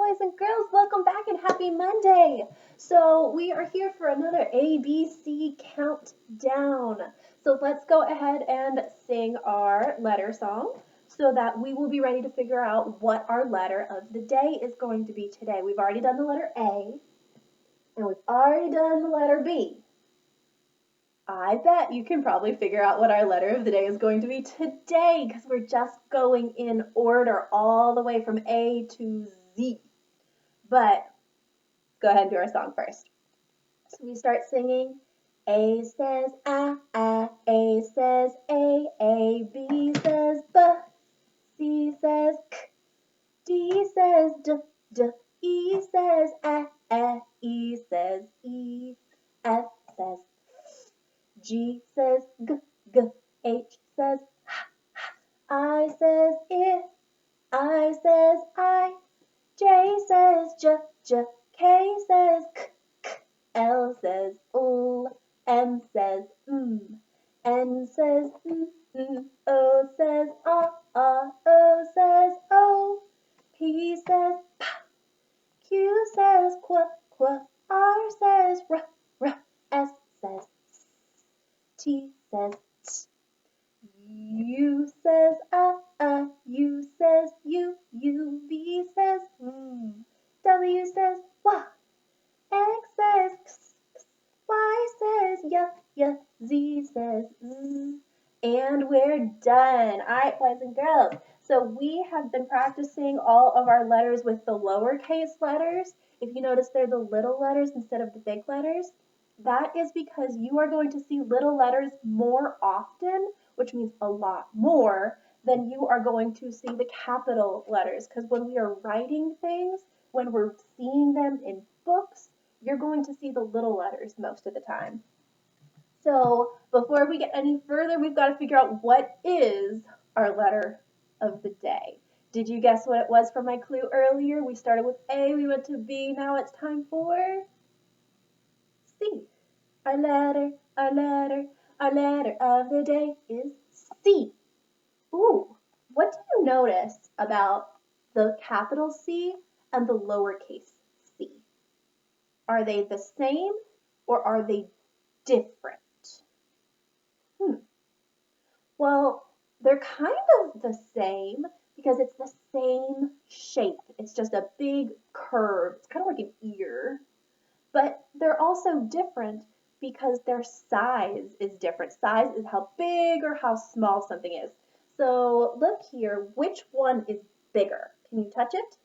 boys and girls, welcome back and happy Monday. So we are here for another ABC countdown. So let's go ahead and sing our letter song so that we will be ready to figure out what our letter of the day is going to be today. We've already done the letter A and we've already done the letter B. I bet you can probably figure out what our letter of the day is going to be today because we're just going in order all the way from A to Z. But go ahead and do our song first. So we start singing. A says A says A, B says B, C says K, D says D, E says E says E, F says G says G, H says I says I says I, J says J, K says K, L says L, M says N says O says O says O, P says P, Q says Qu, R says R, S says S, T says T, U says U says U, V says W says W, X says X, Y says Y, Z says Z, and we're done. All right, boys and girls. So we have been practicing all of our letters with the lowercase letters. If you notice, they're the little letters instead of the big letters. That is because you are going to see little letters more often, which means a lot more, than you are going to see the capital letters. Because when we are writing things, when we're seeing them in books, you're going to see the little letters most of the time. So before we get any further, we've got to figure out what is our letter of the day. Did you guess what it was from my clue earlier? We started with A, we went to B, now it's time for C. Our letter of the day is C. Ooh, what do you notice about the capital C and the lowercase c? Are they the same or are they different? Well, they're kind of the same because it's the same shape. It's just a big curve. It's kind of like an ear. But they're also different because their size is different. Size is how big or how small something is. So look here, which one is bigger? Can you touch it?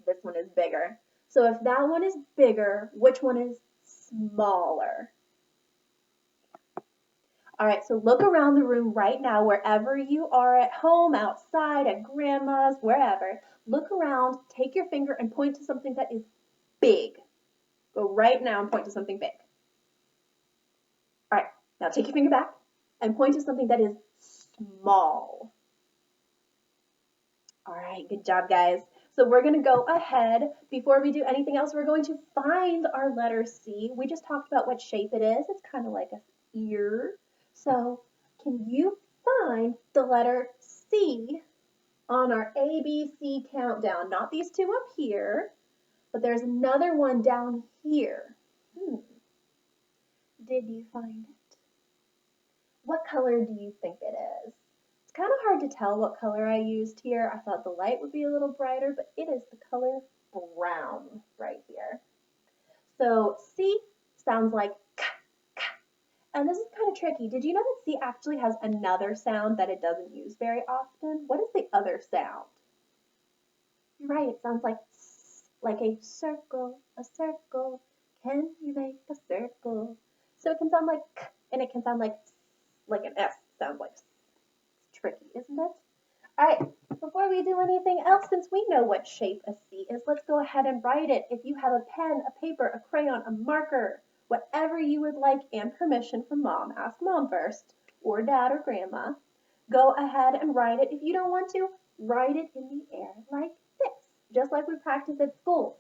This one is bigger. So if that one is bigger, which one is smaller? All right, so look around the room right now, wherever you are at home, outside, at grandma's, wherever. Look around, take your finger and point to something that is big. Go right now and point to something big. All right, now take your finger back and point to something that is small. All right, good job, guys. So we're going to go ahead. Before we do anything else, we're going to find our letter C. We just talked about what shape it is. It's kind of like an ear. So can you find the letter C on our ABC countdown? Not these two up here, but there's another one down here. Did you find it? What color do you think it is? It's kind of hard to tell what color I used here. I thought the light would be a little brighter, but it is the color brown right here. So C sounds like k, k. And this is kind of tricky. Did you know that C actually has another sound that it doesn't use very often? What is the other sound? You're right, it sounds like s, like a circle, a circle. Can you make a circle? So it can sound like k, and it can sound like s, like an S sounds like s. It's tricky, isn't it? All right, before we do anything else, since we know what shape a C is, let's go ahead and write it. If you have a pen, a paper, a crayon, a marker, whatever you would like, and permission from mom, ask mom first, or dad or grandma, go ahead and write it. If you don't want to, write it in the air like this, just like we practiced at school.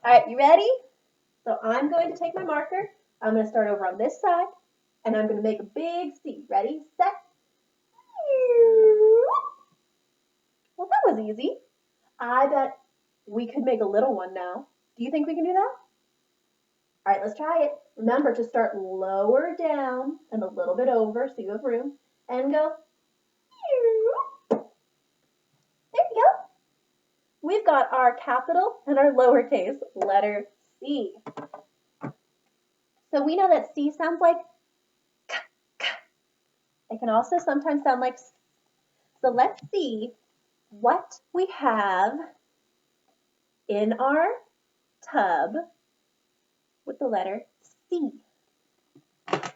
All right, you ready? So I'm going to take my marker. I'm going to start over on this side, and I'm going to make a big C. Ready, set. Well, that was easy. I bet we could make a little one now. Do you think we can do that? All right, let's try it. Remember to start lower down and a little bit over so you have room and go. There you go. We've got our capital and our lowercase letter C. So we know that C sounds like k, k. It can also sometimes sound like S. So let's see what we have in our tub with the letter C. There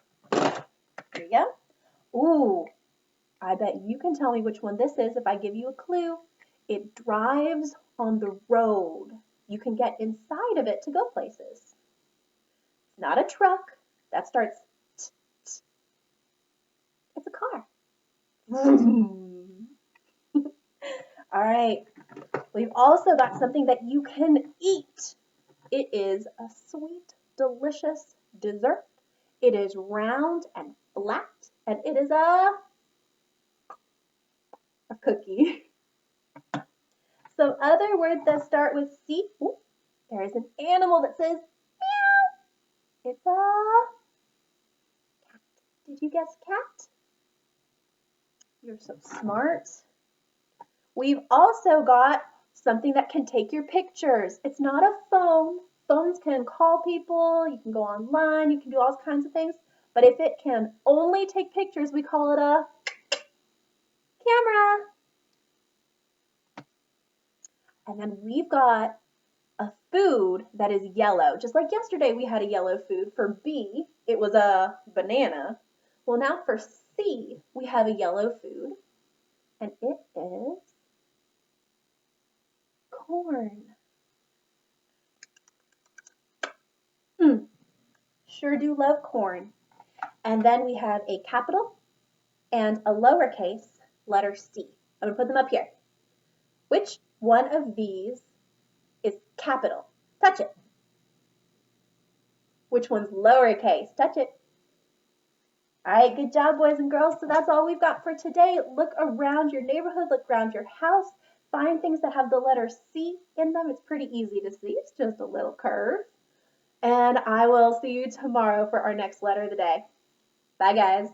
you go. Ooh, I bet you can tell me which one this is if I give you a clue. It drives on the road. You can get inside of it to go places. It's not a truck. That starts t, t. It's a car. All right. We've also got something that you can eat. It is a sweet, delicious dessert. It is round and flat, and it is a cookie. Some other words that start with C. Ooh, there is an animal that says meow. It's a cat. Did you guess cat? You're so smart. We've also got something that can take your pictures. It's not a phone. Phones can call people, you can go online, you can do all kinds of things. But if it can only take pictures, we call it a camera. And then we've got a food that is yellow. Just like yesterday we had a yellow food. For B, it was a banana. Well, now for C, we have a yellow food, and it is corn. Sure do love corn. And then we have a capital and a lowercase letter C. I'm going to put them up here. Which one of these is capital? Touch it. Which one's lowercase? Touch it. All right, good job, boys and girls. So that's all we've got for today. Look around your neighborhood, look around your house, find things that have the letter C in them. It's pretty easy to see. It's just a little curve. And I will see you tomorrow for our next letter of the day. Bye, guys.